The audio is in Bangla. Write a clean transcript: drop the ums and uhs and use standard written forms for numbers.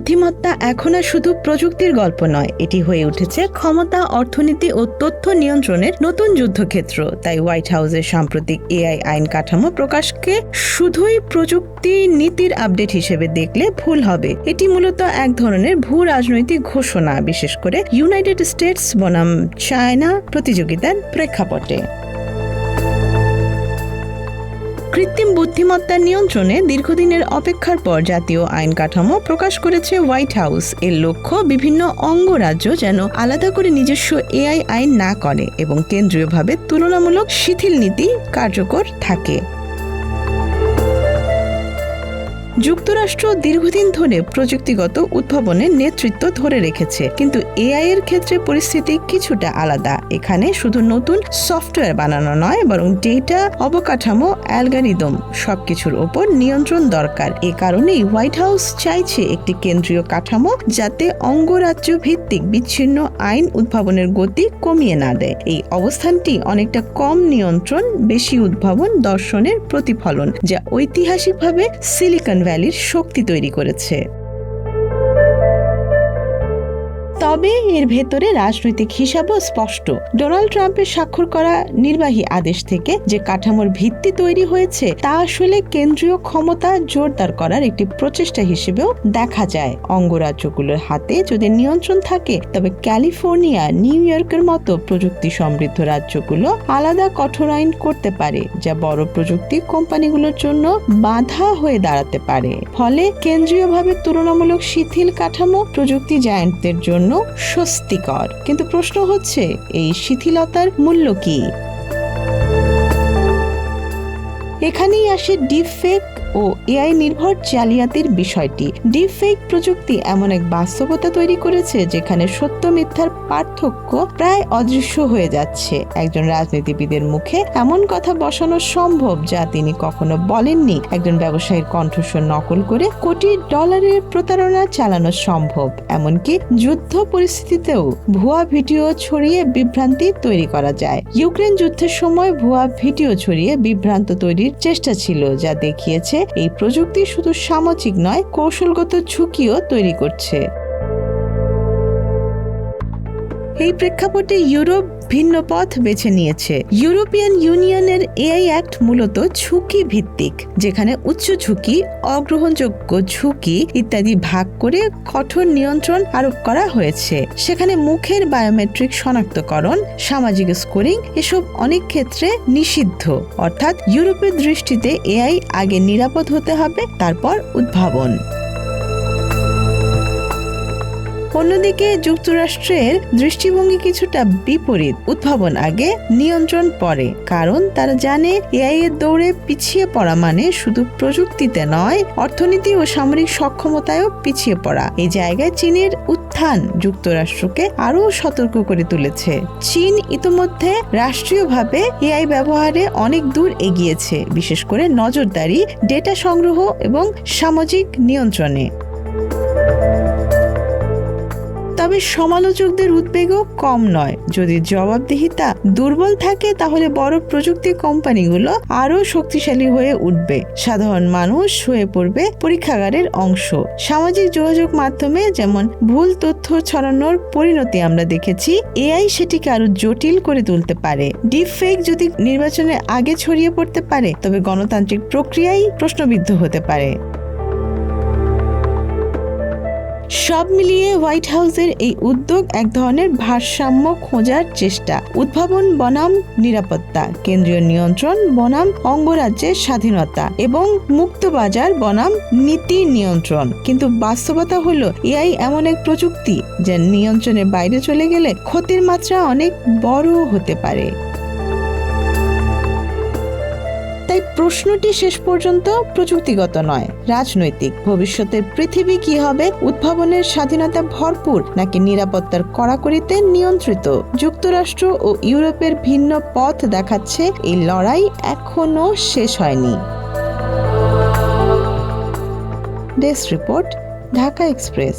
বুদ্ধিমত্তা এখন আর শুধু প্রযুক্তির গল্প নয়, এটি হয়ে উঠেছে ক্ষমতা, অর্থনীতি ও তথ্য নিয়ন্ত্রণের নতুন যুদ্ধক্ষেত্র। তাই হোয়াইট হাউসের সাম্প্রতিক এআই আইন কাঠামো প্রকাশকে শুধুই প্রযুক্তি নীতির আপডেট হিসেবে দেখলে ভুল হবে। এটি মূলত এক ধরনের ভূ রাজনৈতিক ঘোষণা, বিশেষ করে ইউনাইটেড স্টেটস বনাম চায়না প্রতিযোগিতার প্রেক্ষাপটে। কৃত্রিম বুদ্ধিমত্তার নিয়ন্ত্রণে দীর্ঘদিনের অপেক্ষার পর জাতীয় আইন কাঠামো প্রকাশ করেছে হোয়াইট হাউস। এর লক্ষ্য বিভিন্ন অঙ্গরাজ্য যেন আলাদা করে নিজস্ব এআই আইন না করে এবং কেন্দ্রীয়ভাবে তুলনামূলক শিথিল নীতি কার্যকর থাকে। যুক্তরাষ্ট্র দীর্ঘদিন ধরে প্রযুক্তিগত উদ্ভাবনের নেতৃত্ব ধরে রেখেছে, কিন্তু এআই এর ক্ষেত্রে পরিস্থিতি কিছুটা আলাদা। এখানে শুধু নতুন সফটওয়্যার বানানো নয়, বরং ডেটা, অবকাঠামো, অ্যালগরিদম সবকিছুর ওপর নিয়ন্ত্রণ দরকার। এ কারণেই হোয়াইট হাউস চাইছে একটি কেন্দ্রীয় কাঠামো যাতে অঙ্গরাজ্য ভিত্তিক বিচ্ছিন্ন আইন উদ্ভাবনের গতি কমিয়ে না দেয়। এই অবস্থানটি অনেকটা কম নিয়ন্ত্রণ, বেশি উদ্ভাবন দর্শনের প্রতিফলন, যা ঐতিহাসিকভাবে সিলিকন ভ্যালির শক্তি তৈরি করেছে। তবে এর ভেতরে রাজনৈতিক হিসাবও স্পষ্ট। ডোনাল্ড ট্রাম্পের স্বাক্ষর করা নির্বাহী আদেশ থেকে যে কাঠামোর ভিত্তি তৈরি হয়েছে তা আসলে কেন্দ্রীয় ক্ষমতা জোরদার করার একটি প্রচেষ্টা হিসেবেও দেখা যায়। অঙ্গরাজ্যগুলোর হাতে যদি নিয়ন্ত্রণ থাকে, তবে ক্যালিফোর্নিয়া, নিউ ইয়র্কের মতো প্রযুক্তি সমৃদ্ধ রাজ্যগুলো আলাদা কঠোর আইন করতে পারে, যা বড় প্রযুক্তি কোম্পানিগুলোর জন্য বাধা হয়ে দাঁড়াতে পারে। ফলে কেন্দ্রীয়ভাবে তুলনামূলক শিথিল কাঠামো প্রযুক্তি জায়ান্টদের জন্য স্বস্তিকর। কিন্তু প্রশ্ন হচ্ছে, এই শিথিলতার মূল্য কি? এখানেই আসে ডিপফেক ও এআই নির্ভর জালিয়াতির বিষয়টি। ডিপফেক প্রযুক্তি এমন এক বাস্তবতা তৈরি করেছে যেখানে সত্য মিথ্যার পার্থক্য প্রায় অদৃশ্য হয়ে যাচ্ছে। একজন রাজনীতিবিদের মুখে এমন কথা বসানো সম্ভব যা তিনি কখনো বলেননি। একজন ব্যবসায়ীর কণ্ঠস্বর নকল করে কোটি ডলারের প্রতারণা চালানো সম্ভব। এমনকি যুদ্ধ পরিস্থিতিতেও ভুয়া ভিডিও ছড়িয়ে বিভ্রান্তি তৈরি করা যায়। ইউক্রেন যুদ্ধের সময় ভুয়া ভিডিও ছড়িয়ে বিভ্রান্ত তৈরির চেষ্টা ছিল, যা দেখিয়েছে এই প্রযুক্তি শুধু সামাজিক নয়, কৌশলগত ঝুঁকিও তৈরি করছে। এই প্রেক্ষাপটে ইউরোপ ভিন্ন পথ বেছে নিয়েছে। ইউরোপিয়ান ইউনিয়নের এআই অ্যাক্ট মূলত ঝুঁকি ভিত্তিক, যেখানে উচ্চ ঝুঁকি, অগ্রহণযোগ্য ঝুঁকি ইত্যাদি ভাগ করে কঠোর নিয়ন্ত্রণ আরোপ করা হয়েছে। সেখানে মুখের বায়োমেট্রিক শনাক্তকরণ, সামাজিক স্কোরিং এসব অনেক ক্ষেত্রে নিষিদ্ধ। অর্থাৎ ইউরোপের দৃষ্টিতে এআই আগে নিরাপদ হতে হবে, তারপর উদ্ভাবন। অন্যদিকে যুক্তরাষ্ট্রের দৃষ্টিভঙ্গি কিছুটা বিপরীত। উদ্ভাবন আগে, নিয়ন্ত্রণ পরে। কারণ তারা জানে এআই এর দৌড়ে পিছিয়ে পড়া মানে শুধু প্রযুক্তিতে নয়, অর্থনীতি ও সামরিক সক্ষমতায়ও পিছিয়ে পড়া। এই জায়গায় চীনের উত্থান যুক্তরাষ্ট্রকে আরও সতর্ক করে তুলেছে। চীন ইতোমধ্যে রাষ্ট্রীয়ভাবে এআই ব্যবহারে অনেক দূর এগিয়েছে, বিশেষ করে নজরদারি, ডেটা সংগ্রহ এবং সামাজিক নিয়ন্ত্রণে। তবে সমালোচকদের উদ্বেগও কম নয়। যদি জবাবদিহিতা দুর্বল থাকে, তাহলে বড় প্রযুক্তি কোম্পানিগুলো আরো শক্তিশালী হয়ে উঠবে। সাধারণ মানুষ হয়ে পড়বে পরীক্ষাগারের অংশ। সামাজিক যোগাযোগ মাধ্যমে যেমন ভুল তথ্য ছড়ানোর পরিণতি আমরা দেখেছি, এআই সেটিকে আরো জটিল করে তুলতে পারে। ডিপফেক যদি নির্বাচনের আগে ছড়িয়ে পড়তে পারে, তবে গণতান্ত্রিক প্রক্রিয়াই প্রশ্নবিদ্ধ হতে পারে। সব মিলিয়ে হোয়াইট হাউসের এই উদ্যোগ এক ধরনের ভারসাম্য খোঁজার চেষ্টা। উদ্ভাবন বনাম নিরাপত্তা, কেন্দ্রীয় নিয়ন্ত্রণ বনাম অঙ্গরাজ্যের স্বাধীনতা এবং মুক্ত বাজার বনাম নীতি নিয়ন্ত্রণ। কিন্তু বাস্তবতা হলো, এআই এমন এক প্রযুক্তি যা নিয়ন্ত্রণের বাইরে চলে গেলে ক্ষতির মাত্রা অনেক বড় হতে পারে। তাই প্রশ্নটি শেষ পর্যন্ত প্রযুক্তিগত নয়, রাজনৈতিক। ভবিষ্যতের পৃথিবী কি হবে? উদ্ভাবনের স্বাধীনতা ভরপুর নাকি নিরাপত্তার কড়াকড়িতে নিয়ন্ত্রিত? যুক্তরাষ্ট্র ও ইউরোপের ভিন্ন পথ দেখাচ্ছে এই লড়াই এখনো শেষ হয়নি। Desk report, Dhaka express.